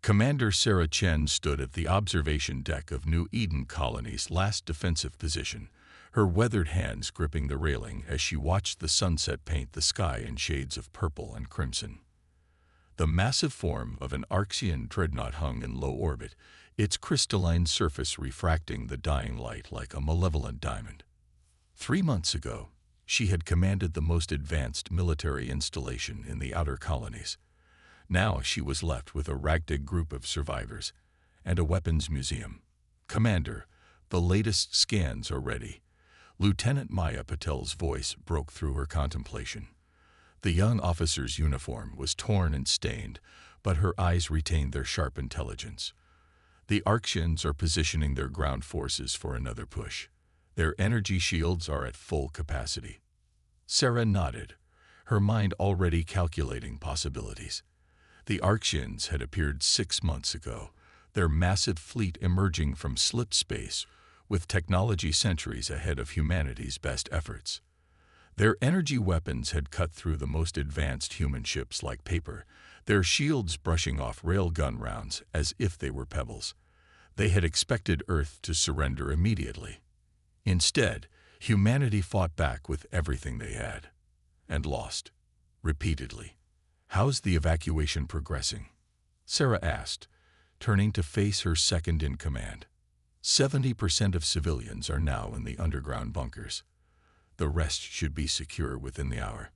Commander Sarah Chen stood at the observation deck of New Eden Colony's last defensive position, her weathered hands gripping the railing as she watched the sunset paint the sky in shades of purple and crimson. The massive form of an Archean dreadnought hung in low orbit, its crystalline surface refracting the dying light like a malevolent diamond. 3 months ago, she had commanded the most advanced military installation in the outer colonies. Now she was left with a ragtag group of survivors and a weapons museum. "Commander, the latest scans are ready." Lieutenant Maya Patel's voice broke through her contemplation. The young officer's uniform was torn and stained, but her eyes retained their sharp intelligence. "The Archeans are positioning their ground forces for another push. Their energy shields are at full capacity." Sarah nodded, her mind already calculating possibilities. The Archeans had appeared 6 months ago, their massive fleet emerging from slip space, with technology centuries ahead of humanity's best efforts. Their energy weapons had cut through the most advanced human ships like paper, their shields brushing off railgun rounds as if they were pebbles. They had expected Earth to surrender immediately. Instead, humanity fought back with everything they had, and lost, repeatedly. "How's the evacuation progressing?" Sarah asked, turning to face her second-in-command. 70% of civilians are now in the underground bunkers. The rest should be secure within the hour."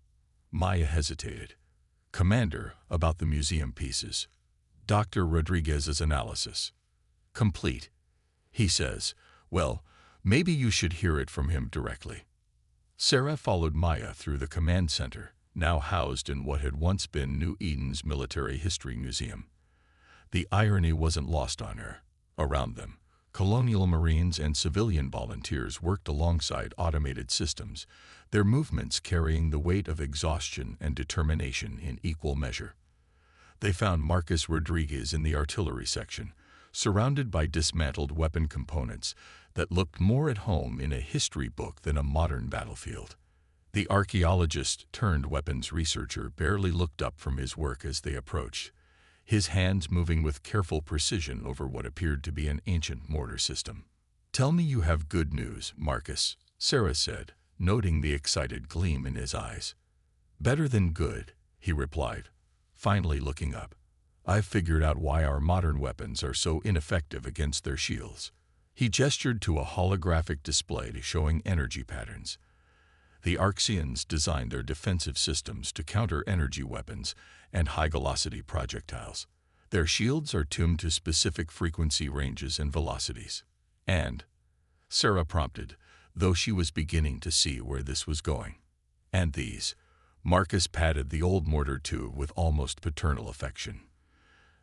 Maya hesitated. "Commander, about the museum pieces. Dr. Rodriguez's analysis. Complete. He says, well, maybe you should hear it from him directly." Sarah followed Maya through the command center, now housed in what had once been New Eden's Military History Museum. The irony wasn't lost on her. Around them, colonial marines and civilian volunteers worked alongside automated systems, their movements carrying the weight of exhaustion and determination in equal measure. They found Marcus Rodriguez in the artillery section, surrounded by dismantled weapon components that looked more at home in a history book than a modern battlefield. The archaeologist-turned-weapons researcher barely looked up from his work as they approached, his hands moving with careful precision over what appeared to be an ancient mortar system. "Tell me you have good news, Marcus," Sarah said, noting the excited gleam in his eyes. "Better than good," he replied, finally looking up. "I've figured out why our modern weapons are so ineffective against their shields." He gestured to a holographic display showing energy patterns. The Archeans designed their defensive systems to counter energy weapons and high-velocity projectiles. Their shields are tuned to specific frequency ranges and velocities. "And," Sarah prompted, though she was beginning to see where this was going. "And these," Marcus patted the old mortar tube with almost paternal affection.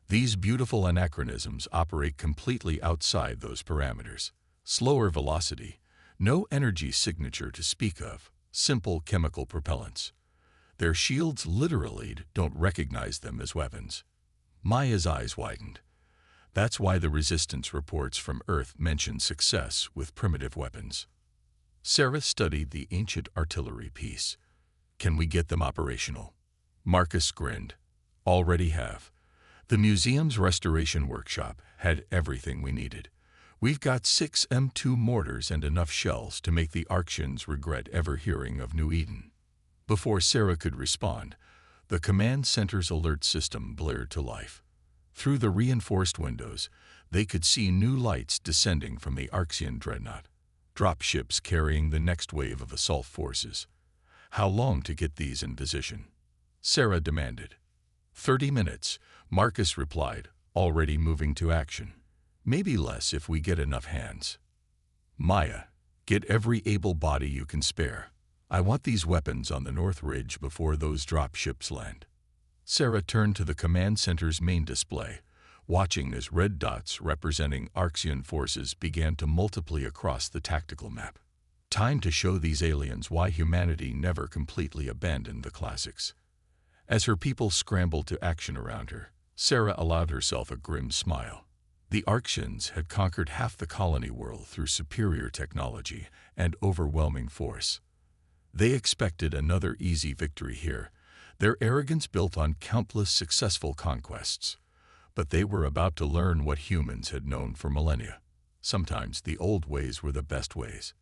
"These beautiful anachronisms operate completely outside those parameters. Slower velocity, no energy signature to speak of, simple chemical propellants. Their shields literally don't recognize them as weapons." Maya's eyes widened. "That's why the resistance reports from Earth mention success with primitive weapons." Sarah studied the ancient artillery piece. "Can we get them operational?" Marcus grinned. "Already have. The museum's restoration workshop had everything we needed. We've got 6 M2 mortars and enough shells to make the Archeans regret ever hearing of New Eden." Before Sarah could respond, the command center's alert system blared to life. Through the reinforced windows, they could see new lights descending from the Archean dreadnought, drop ships carrying the next wave of assault forces. "How long to get these in position?" Sarah demanded. 30 minutes, Marcus replied, already moving to action. "Maybe less if we get enough hands." "Maya, get every able body you can spare. I want these weapons on the North Ridge before those drop ships land." Sarah turned to the command center's main display, watching as red dots representing Archean forces began to multiply across the tactical map. Time to show these aliens why humanity never completely abandoned the classics. As her people scrambled to action around her, Sarah allowed herself a grim smile. The Archeans had conquered half the colony world through superior technology and overwhelming force. They expected another easy victory here, their arrogance built on countless successful conquests. But they were about to learn what humans had known for millennia. Sometimes the old ways were the best ways.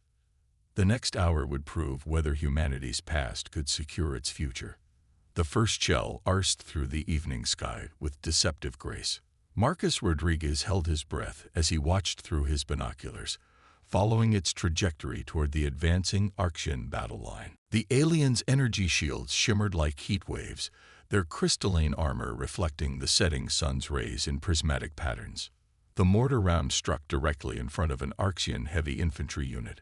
The next hour would prove whether humanity's past could secure its future. The first shell arced through the evening sky with deceptive grace. Marcus Rodriguez held his breath as he watched through his binoculars, following its trajectory toward the advancing Archean battle line. The aliens' energy shields shimmered like heat waves, their crystalline armor reflecting the setting sun's rays in prismatic patterns. The mortar round struck directly in front of an Archean heavy infantry unit.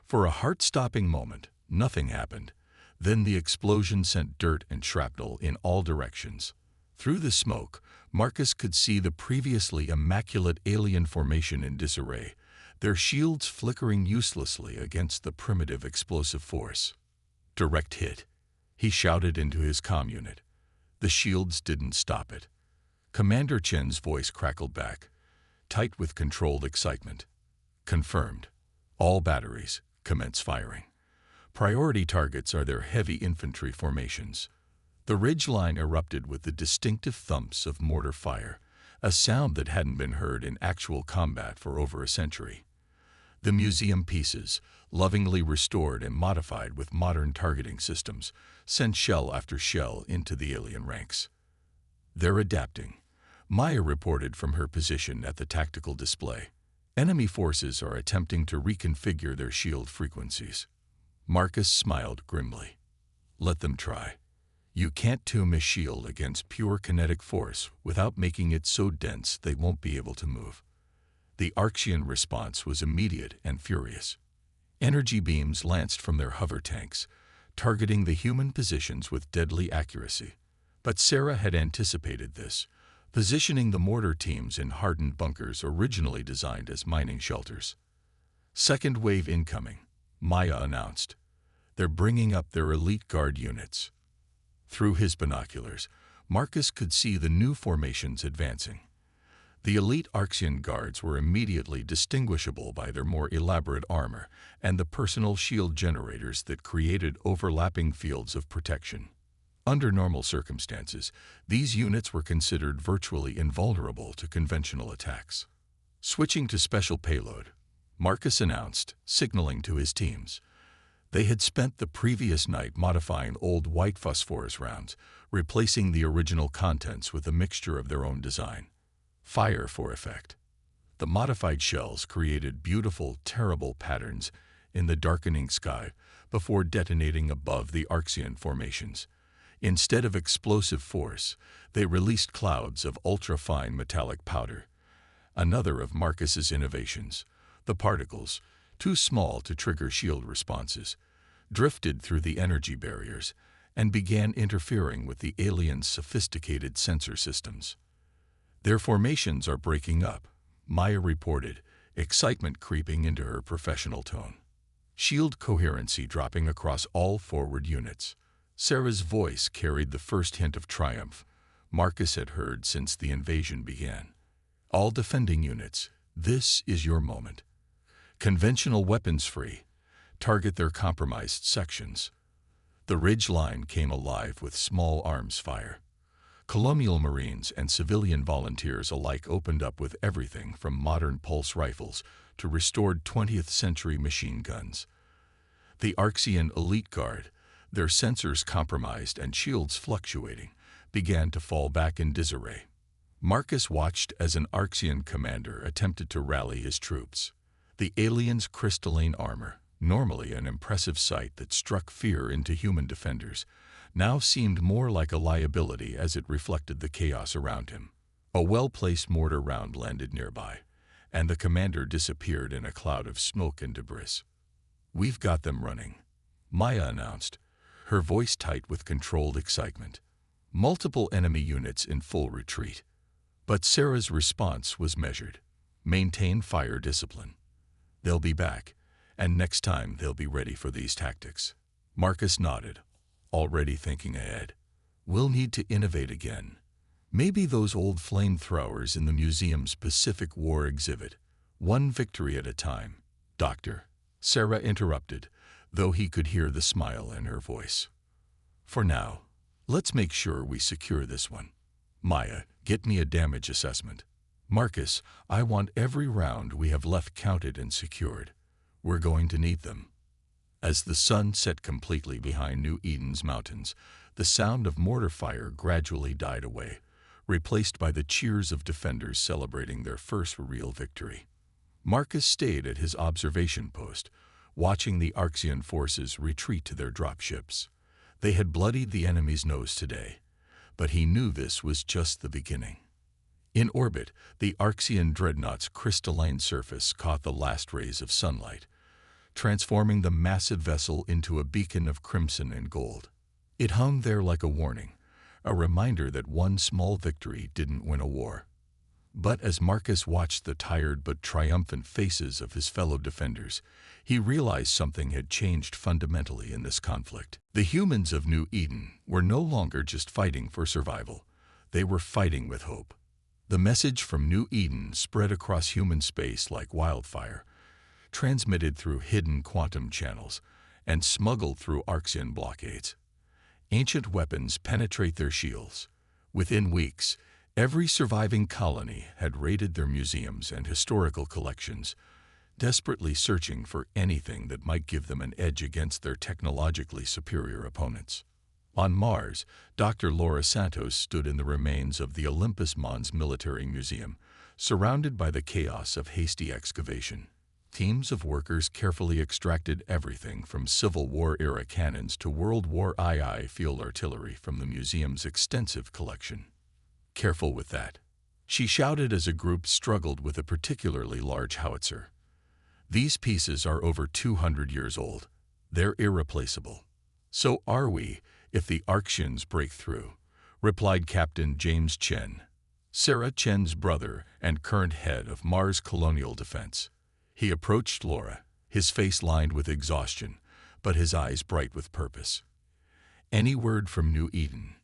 For a heart-stopping moment, nothing happened. Then the explosion sent dirt and shrapnel in all directions. Through the smoke, Marcus could see the previously immaculate alien formation in disarray, their shields flickering uselessly against the primitive explosive force. Direct hit, he shouted into his comm unit. The shields didn't stop it. Commander Chen's voice crackled back, tight with controlled excitement. Confirmed. All batteries, commence firing. Priority targets are their heavy infantry formations. The ridgeline erupted with the distinctive thumps of mortar fire, a sound that hadn't been heard in actual combat for over a century. The museum pieces, lovingly restored and modified with modern targeting systems, sent shell after shell into the alien ranks. They're adapting, Maya reported from her position at the tactical display. Enemy forces are attempting to reconfigure their shield frequencies. Marcus smiled grimly. Let them try. You can't tune a shield against pure kinetic force without making it so dense they won't be able to move. The Archean response was immediate and furious. Energy beams lanced from their hover tanks, targeting the human positions with deadly accuracy. But Sarah had anticipated this, positioning the mortar teams in hardened bunkers originally designed as mining shelters. Second wave incoming, Maya announced. They're bringing up their elite guard units. Through his binoculars, Marcus could see the new formations advancing. The elite Archean guards were immediately distinguishable by their more elaborate armor and the personal shield generators that created overlapping fields of protection. Under normal circumstances, these units were considered virtually invulnerable to conventional attacks. Switching to special payload, Marcus announced, signaling to his teams. They had spent the previous night modifying old white phosphorus rounds, replacing the original contents with a mixture of their own design. Fire for effect. The modified shells created beautiful, terrible patterns in the darkening sky before detonating above the Archean formations. Instead of explosive force, they released clouds of ultra-fine metallic powder. Another of Marcus's innovations, the particles, too small to trigger shield responses, drifted through the energy barriers and began interfering with the aliens' sophisticated sensor systems. Their formations are breaking up, Maya reported, excitement creeping into her professional tone. Shield coherency dropping across all forward units. Sarah's voice carried the first hint of triumph Marcus had heard since the invasion began. All defending units, this is your moment. Conventional weapons free. Target their compromised sections. The ridge line came alive with small arms fire. Colonial Marines and civilian volunteers alike opened up with everything from modern pulse rifles to restored 20th century machine guns. The Archean elite guard, their sensors compromised and shields fluctuating, began to fall back in disarray. Marcus watched as an Archean commander attempted to rally his troops. The aliens' crystalline armor, normally an impressive sight that struck fear into human defenders, now seemed more like a liability as it reflected the chaos around him. A well-placed mortar round landed nearby, and the commander disappeared in a cloud of smoke and debris. We've got them running, Maya announced, her voice tight with controlled excitement. Multiple enemy units in full retreat. But Sarah's response was measured. Maintain fire discipline. They'll be back, and next time they'll be ready for these tactics. Marcus nodded, already thinking ahead. We'll need to innovate again. Maybe those old flamethrowers in the museum's Pacific War exhibit. One victory at a time. Doctor, Sarah interrupted, though he could hear the smile in her voice. For now, let's make sure we secure this one. Maya, Get me a damage assessment. Marcus, I want every round we have left counted and secured. We're going to need them. As the sun set completely behind New Eden's mountains, the sound of mortar fire gradually died away, replaced by the cheers of defenders celebrating their first real victory. Marcus stayed at his observation post, watching the Archean forces retreat to their dropships. They had bloodied the enemy's nose today, but he knew this was just the beginning. In orbit, the Archean dreadnought's crystalline surface caught the last rays of sunlight, transforming the massive vessel into a beacon of crimson and gold. It hung there like a warning, a reminder that one small victory didn't win a war. But as Marcus watched the tired but triumphant faces of his fellow defenders, he realized something had changed fundamentally in this conflict. The humans of New Eden were no longer just fighting for survival. They were fighting with hope. The message from New Eden spread across human space like wildfire, transmitted through hidden quantum channels and smuggled through Archean blockades. Ancient weapons penetrate their shields. Within weeks, every surviving colony had raided their museums and historical collections, desperately searching for anything that might give them an edge against their technologically superior opponents. On Mars, Dr. Laura Santos stood in the remains of the Olympus Mons Military Museum, surrounded by the chaos of hasty excavation. Teams of workers carefully extracted everything from Civil War-era cannons to World War II field artillery from the museum's extensive collection. "Careful with that," she shouted as a group struggled with a particularly large howitzer. "These pieces are over 200 years old. They're irreplaceable." "So are we, if the Archeans break through," replied Captain James Chen, Sarah Chen's brother and current head of Mars Colonial Defense. He approached Laura, his face lined with exhaustion, but his eyes bright with purpose. "Any word from New Eden?"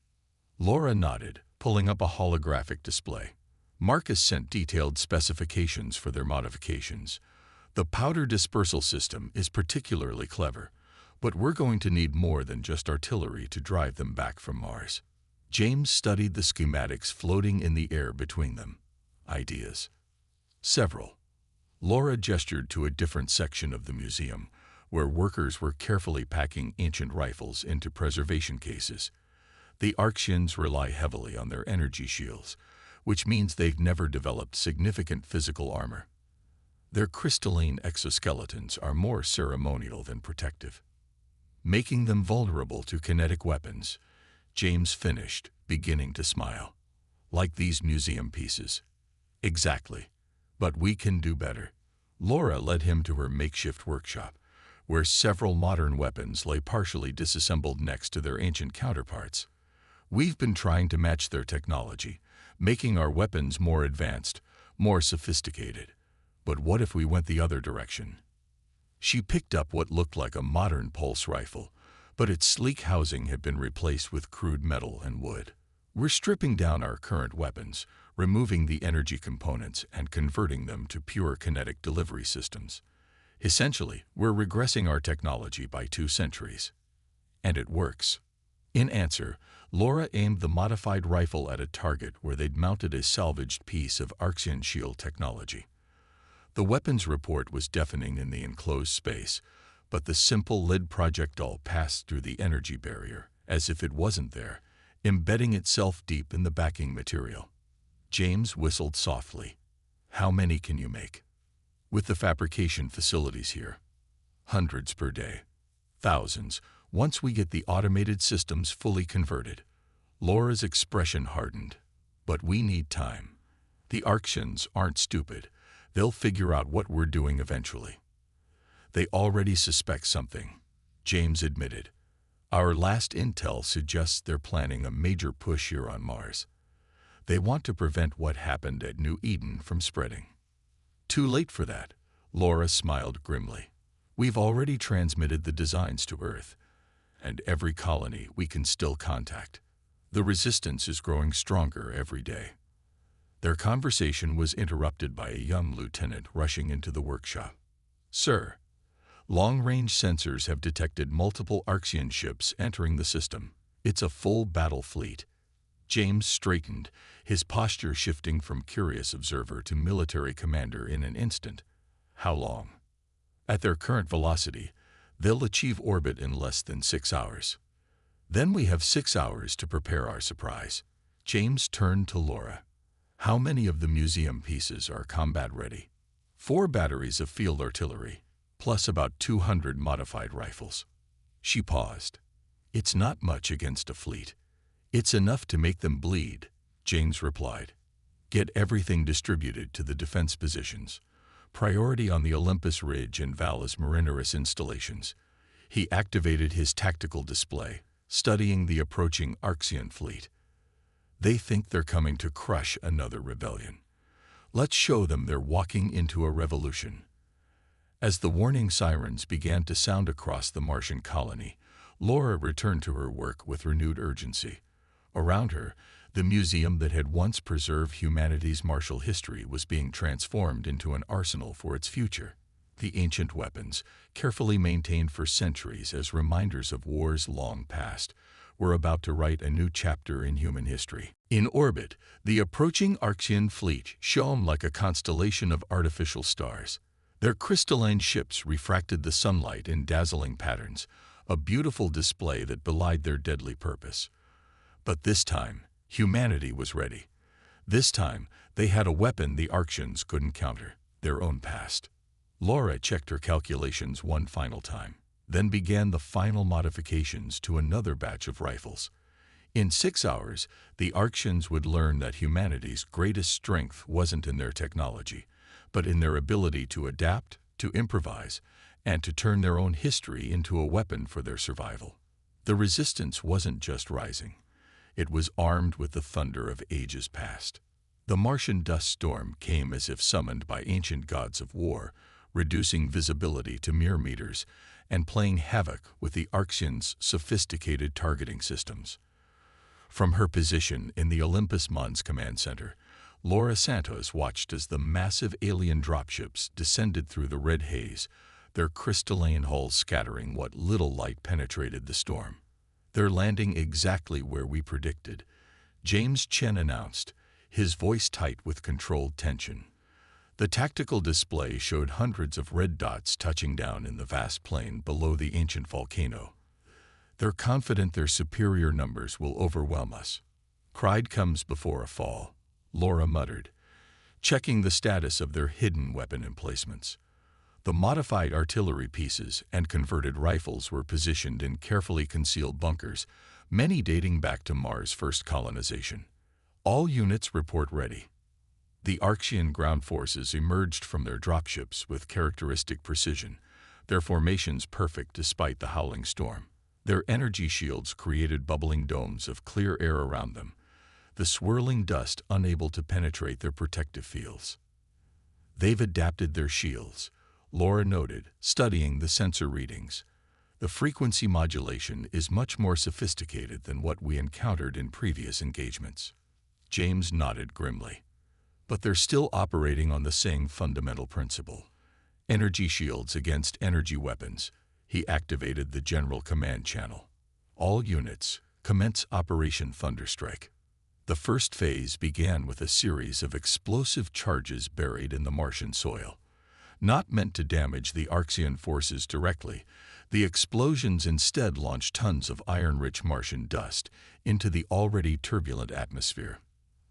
Laura nodded, pulling up a holographic display. Marcus sent detailed specifications for their modifications. "The powder dispersal system is particularly clever, but we're going to need more than just artillery to drive them back from Mars." James studied the schematics floating in the air between them. "Ideas?" "Several." Laura gestured to a different section of the museum, where workers were carefully packing ancient rifles into preservation cases. The Archeans rely heavily on their energy shields, which means they've never developed significant physical armor. Their crystalline exoskeletons are more ceremonial than protective, making them vulnerable to kinetic weapons. James finished, beginning to smile. "Like these museum pieces." "Exactly. But we can do better." Laura led him to her makeshift workshop, where several modern weapons lay partially disassembled next to their ancient counterparts. "We've been trying to match their technology, making our weapons more advanced, more sophisticated. But what if we went the other direction?" She picked up what looked like a modern pulse rifle, but its sleek housing had been replaced with crude metal and wood. "We're stripping down our current weapons, removing the energy components and converting them to pure kinetic delivery systems. Essentially, we're regressing our technology by 2 centuries. And it works." In answer, Laura aimed the modified rifle at a target where they'd mounted a salvaged piece of Archean shield technology. The weapons report was deafening in the enclosed space, but the simple lead projectile passed through the energy barrier, as if it wasn't there, embedding itself deep in the backing material. James whistled softly. "How many can you make?" "With the fabrication facilities here, hundreds per day. Thousands, once we get the automated systems fully converted." Laura's expression hardened. "But we need time. The Archeans aren't stupid. They'll figure out what we're doing eventually." "They already suspect something," James admitted. "Our last intel suggests they're planning a major push here on Mars. They want to prevent what happened at New Eden from spreading." "Too late for that," Laura smiled grimly. "We've already transmitted the designs to Earth, and every colony we can still contact. The resistance is growing stronger every day." Their conversation was interrupted by a young lieutenant rushing into the workshop. "Sir, long-range sensors have detected multiple Archean ships entering the system. It's a full battle fleet." James straightened, his posture shifting from curious observer to military commander in an instant. How long? At their current velocity, they'll achieve orbit in less than 6 hours. Then we have 6 hours to prepare our surprise. James turned to Laura. How many of the museum pieces are combat ready? 4 batteries of field artillery, plus about 200 modified rifles. She paused. It's not much against a fleet. It's enough to make them bleed, James replied. Get everything distributed to the defense positions. Priority on the Olympus Ridge and Valles Marineris installations. He activated his tactical display, studying the approaching Archean fleet. They think they're coming to crush another rebellion. Let's show them they're walking into a revolution. As the warning sirens began to sound across the Martian colony, Laura returned to her work with renewed urgency. Around her, the museum that had once preserved humanity's martial history was being transformed into an arsenal for its future. The ancient weapons, carefully maintained for centuries as reminders of wars long past, were about to write a new chapter in human history. In orbit, the approaching Archean fleet shone like a constellation of artificial stars. Their crystalline ships refracted the sunlight in dazzling patterns, a beautiful display that belied their deadly purpose. But this time, humanity was ready. This time, they had a weapon the Archeans couldn't counter, their own past. Laura checked her calculations one final time, then began the final modifications to another batch of rifles. In 6 hours, the Archeans would learn that humanity's greatest strength wasn't in their technology, but in their ability to adapt, to improvise, and to turn their own history into a weapon for their survival. The resistance wasn't just rising. It was armed with the thunder of ages past. The Martian dust storm came as if summoned by ancient gods of war, reducing visibility to mere meters and playing havoc with the Archeans' sophisticated targeting systems. From her position in the Olympus Mons Command Center, Laura Santos watched as the massive alien dropships descended through the red haze, their crystalline hulls scattering what little light penetrated the storm. They're landing exactly where we predicted, James Chen announced, his voice tight with controlled tension. The tactical display showed hundreds of red dots touching down in the vast plain below the ancient volcano. They're confident their superior numbers will overwhelm us. Pride comes before a fall, Laura muttered, checking the status of their hidden weapon emplacements. The modified artillery pieces and converted rifles were positioned in carefully concealed bunkers, many dating back to Mars' first colonization. All units report ready. The Archean ground forces emerged from their dropships with characteristic precision, their formations perfect despite the howling storm. Their energy shields created bubbling domes of clear air around them, the swirling dust unable to penetrate their protective fields. They've adapted their shields, Laura noted, studying the sensor readings. The frequency modulation is much more sophisticated than what we encountered in previous engagements. James nodded grimly. But they're still operating on the same fundamental principle. Energy shields against energy weapons. He activated the General Command channel. All units, commence Operation Thunderstrike. The first phase began with a series of explosive charges buried in the Martian soil. Not meant to damage the Archean forces directly, the explosions instead launched tons of iron-rich Martian dust into the already turbulent atmosphere.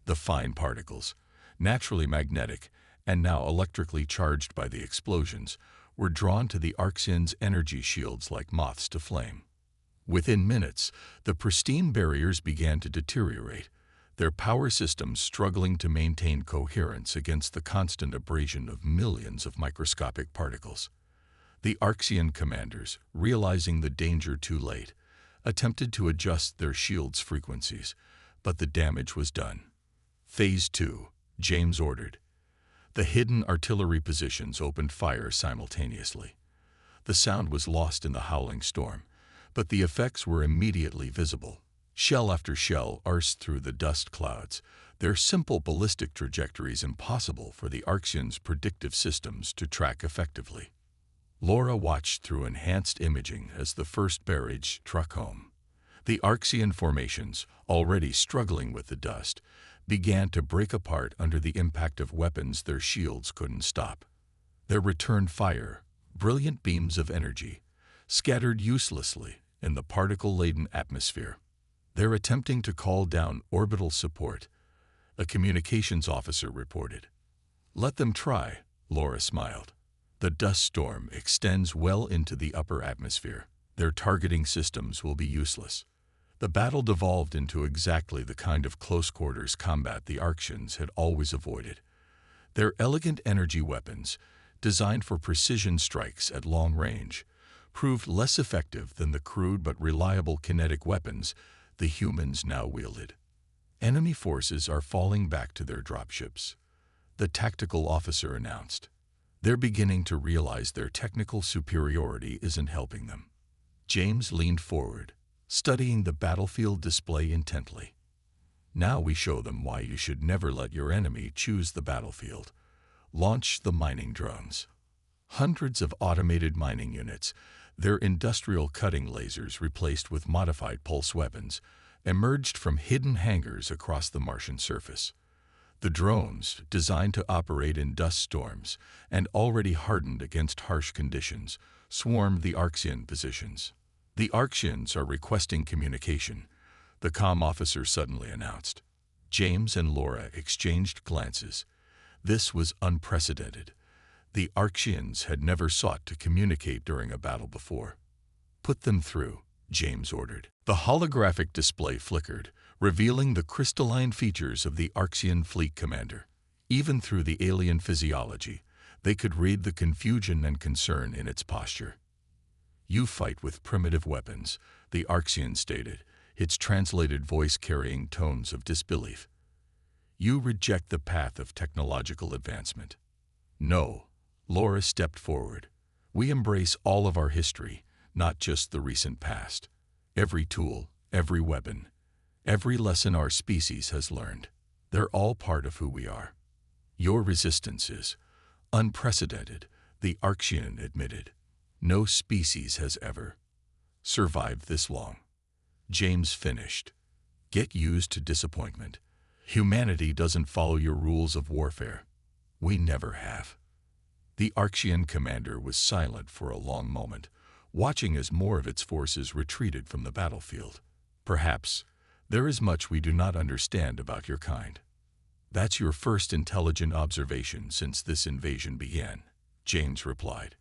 The fine particles, naturally magnetic and now electrically charged by the explosions, were drawn to the Archeans' energy shields like moths to flame. Within minutes, the pristine barriers began to deteriorate, their power systems struggling to maintain coherence against the constant abrasion of millions of microscopic particles. The Archean commanders, realizing the danger too late, attempted to adjust their shields' frequencies, but the damage was done. Phase 2, James ordered. The hidden artillery positions opened fire simultaneously. The sound was lost in the howling storm, but the effects were immediately visible. Shell after shell arced through the dust clouds, their simple ballistic trajectories impossible for the Archeans' predictive systems to track effectively. Laura watched through enhanced imaging as the first barrage struck home. The Archean formations, already struggling with the dust, began to break apart under the impact of weapons their shields couldn't stop. Their return fire, brilliant beams of energy, scattered uselessly in the particle-laden atmosphere. They're attempting to call down orbital support, a communications officer reported. Let them try, Laura smiled. The dust storm extends well into the upper atmosphere. Their targeting systems will be useless. The battle devolved into exactly the kind of close-quarters combat the Archeans had always avoided. Their elegant energy weapons, designed for precision strikes at long range, proved less effective than the crude but reliable kinetic weapons the humans now wielded. Enemy forces are falling back to their dropships, the tactical officer announced. They're beginning to realize their technical superiority isn't helping them. James leaned forward, studying the battlefield display intently. Now we show them why you should never let your enemy choose the battlefield. Launch the mining drones. Hundreds of automated mining units, their industrial cutting lasers replaced with modified pulse weapons, emerged from hidden hangars across the Martian surface. The drones, designed to operate in dust storms and already hardened against harsh conditions, swarmed the Archean positions. The Archeans are requesting communication, the comm officer suddenly announced. James and Laura exchanged glances. This was unprecedented. The Archeans had never sought to communicate during a battle before. Put them through, James ordered. The holographic display flickered, revealing the crystalline features of the Archean fleet commander. Even through the alien physiology, they could read the confusion and concern in its posture. You fight with primitive weapons, the Archean stated, its translated voice carrying tones of disbelief. You reject the path of technological advancement. No, Laura stepped forward. We embrace all of our history, not just the recent past. Every tool, every weapon, every lesson our species has learned. They're all part of who we are. Your resistance is unprecedented, the Archean admitted. No species has ever survived this long. James finished. Get used to disappointment. Humanity doesn't follow your rules of warfare. We never have. The Archean commander was silent for a long moment, watching as more of its forces retreated from the battlefield. Perhaps there is much we do not understand about your kind. That's your first intelligent observation since this invasion began, James replied.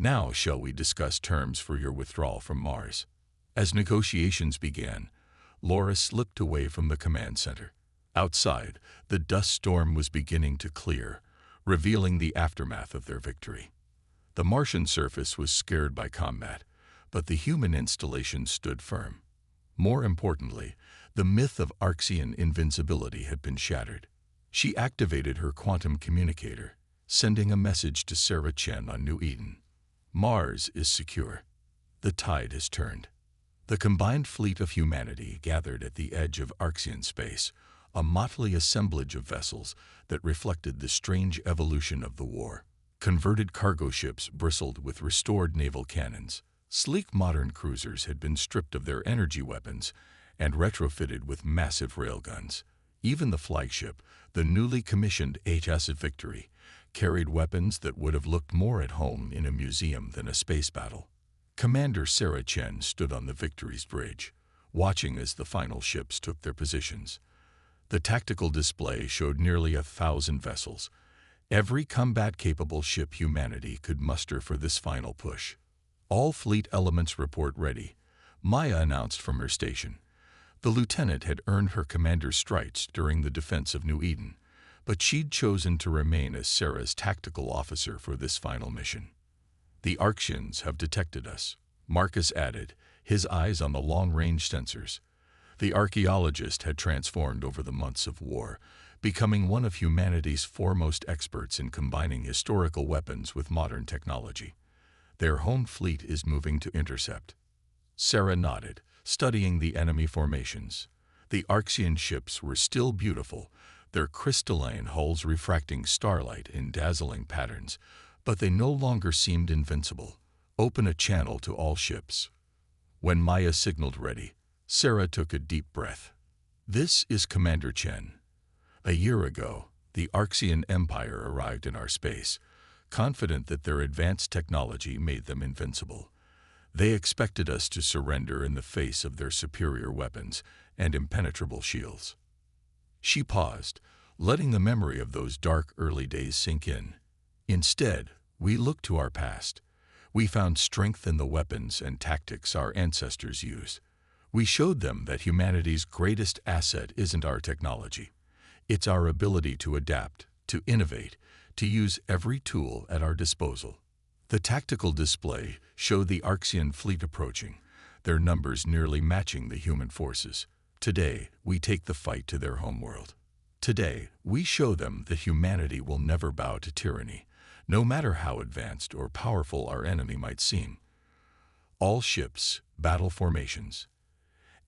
Now shall we discuss terms for your withdrawal from Mars? As negotiations began, Laura slipped away from the command center. Outside, the dust storm was beginning to clear, revealing the aftermath of their victory. The Martian surface was scared by combat, but the human installation stood firm. More importantly, the myth of Archean invincibility had been shattered. She activated her quantum communicator, sending a message to Sarah Chen on New Eden. Mars is secure. The tide has turned. The combined fleet of humanity gathered at the edge of Archean space, a motley assemblage of vessels that reflected the strange evolution of the war. Converted cargo ships bristled with restored naval cannons. Sleek modern cruisers had been stripped of their energy weapons and retrofitted with massive railguns. Even the flagship, the newly commissioned HFY Victory, carried weapons that would have looked more at home in a museum than a space battle. Commander Sarah Chen stood on the Victory's bridge, watching as the final ships took their positions. The tactical display showed nearly 1,000 vessels, every combat-capable ship humanity could muster for this final push. All fleet elements report ready, Maya announced from her station. The lieutenant had earned her commander's stripes during the defense of New Eden, but she'd chosen to remain as Sarah's tactical officer for this final mission. The Archeans have detected us, Marcus added, his eyes on the long-range sensors. The archaeologist had transformed over the months of war, becoming one of humanity's foremost experts in combining historical weapons with modern technology. Their home fleet is moving to intercept. Sarah nodded, studying the enemy formations. The Archean ships were still beautiful, their crystalline hulls refracting starlight in dazzling patterns, but they no longer seemed invincible. Open a channel to all ships. When Maya signaled ready, Sarah took a deep breath. This is Commander Chen. A year ago, the Arxian Empire arrived in our space, confident that their advanced technology made them invincible. They expected us to surrender in the face of their superior weapons and impenetrable shields. She paused, letting the memory of those dark early days sink in. Instead, we looked to our past. We found strength in the weapons and tactics our ancestors used. We showed them that humanity's greatest asset isn't our technology. It's our ability to adapt, to innovate, to use every tool at our disposal. The tactical display showed the Arxian fleet approaching, their numbers nearly matching the human forces. Today, we take the fight to their homeworld. Today, we show them that humanity will never bow to tyranny, no matter how advanced or powerful our enemy might seem. All ships, battle formations.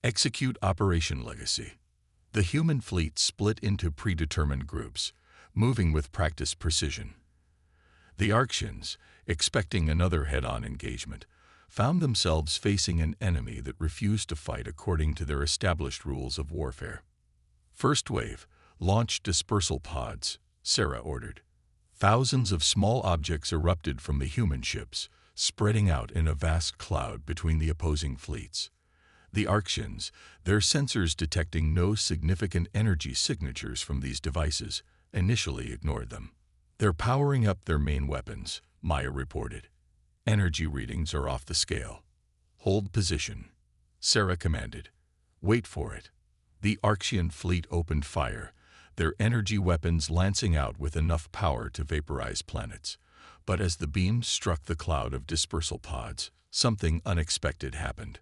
Execute Operation Legacy. The human fleet split into predetermined groups, moving with practiced precision. The Arxians, expecting another head-on engagement, found themselves facing an enemy that refused to fight according to their established rules of warfare. First wave, launch dispersal pods, Sarah ordered. Thousands of small objects erupted from the human ships, spreading out in a vast cloud between the opposing fleets. The Arxians, their sensors detecting no significant energy signatures from these devices, initially ignored them. They're powering up their main weapons, Maya reported. Energy readings are off the scale. Hold position, Sarah commanded. Wait for it. The Arxian fleet opened fire, their energy weapons lancing out with enough power to vaporize planets. But as the beams struck the cloud of dispersal pods, something unexpected happened.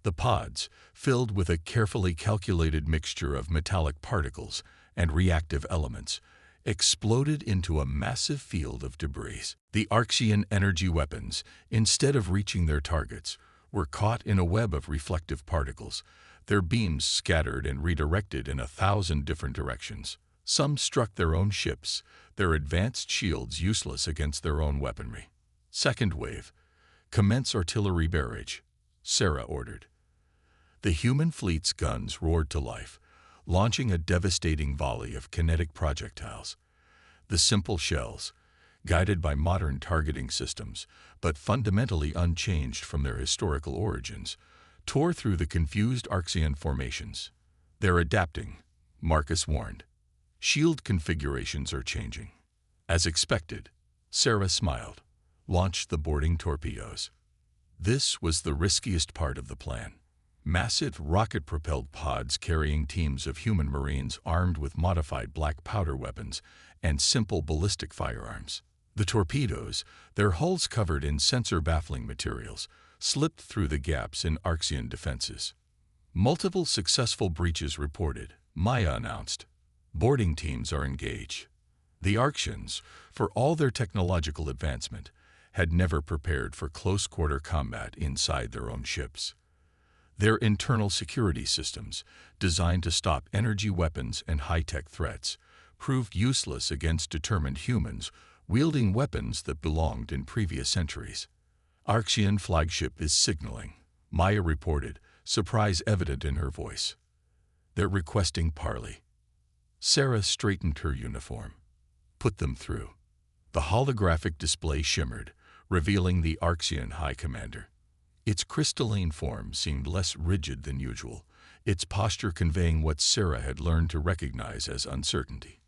The pods, filled with a carefully calculated mixture of metallic particles and reactive elements, exploded into a massive field of debris. The Arxian energy weapons, instead of reaching their targets, were caught in a web of reflective particles, their beams scattered and redirected in 1,000 different directions. Some struck their own ships, their advanced shields useless against their own weaponry. Second wave, commence artillery barrage, Sarah ordered. The human fleet's guns roared to life, launching a devastating volley of kinetic projectiles. The simple shells, guided by modern targeting systems, but fundamentally unchanged from their historical origins, tore through the confused Arxian formations. They're adapting, Marcus warned. Shield configurations are changing. As expected, Sarah smiled. Launch the boarding torpedoes. This was the riskiest part of the plan. Massive rocket-propelled pods carrying teams of human Marines armed with modified black powder weapons and simple ballistic firearms. The torpedoes, their hulls covered in sensor-baffling materials, slipped through the gaps in Arxian defenses. Multiple successful breaches reported, Maya announced. Boarding teams are engaged. The Arxians, for all their technological advancement, had never prepared for close-quarter combat inside their own ships. Their internal security systems, designed to stop energy weapons and high-tech threats, proved useless against determined humans wielding weapons that belonged in previous centuries. Arxian flagship is signaling, Maya reported, surprise evident in her voice. They're requesting parley. Sarah straightened her uniform. Put them through. The holographic display shimmered, revealing the Arxian High Commander. Its crystalline form seemed less rigid than usual, its posture conveying what Sarah had learned to recognize as uncertainty.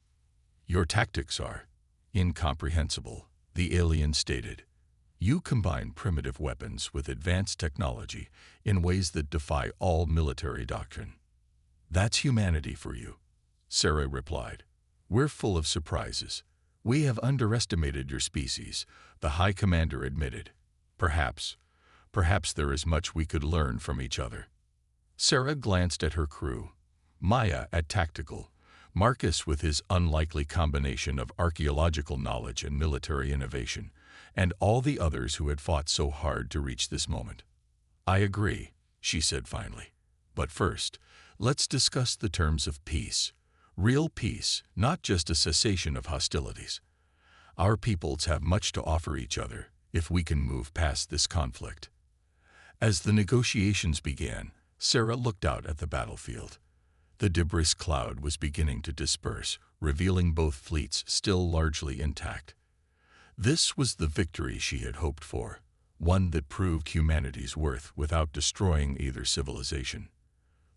Your tactics are incomprehensible, the alien stated. You combine primitive weapons with advanced technology in ways that defy all military doctrine. That's humanity for you, Sarah replied. We're full of surprises. We have underestimated your species, the High Commander admitted. Perhaps there is much we could learn from each other. Sarah glanced at her crew, Maya at tactical, Marcus with his unlikely combination of archaeological knowledge and military innovation, and all the others who had fought so hard to reach this moment. I agree, she said finally. But first, let's discuss the terms of peace. Real peace, not just a cessation of hostilities. Our peoples have much to offer each other if we can move past this conflict. As the negotiations began, Sarah looked out at the battlefield. The debris cloud was beginning to disperse, revealing both fleets still largely intact. This was the victory she had hoped for, one that proved humanity's worth without destroying either civilization.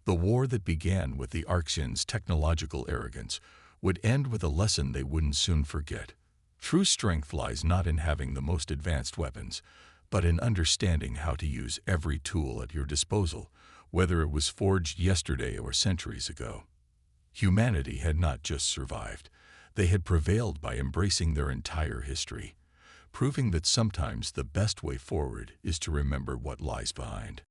The war that began with the Arxians' technological arrogance would end with a lesson they wouldn't soon forget. True strength lies not in having the most advanced weapons, but in understanding how to use every tool at your disposal, whether it was forged yesterday or centuries ago. Humanity had not just survived, they had prevailed by embracing their entire history, proving that sometimes the best way forward is to remember what lies behind.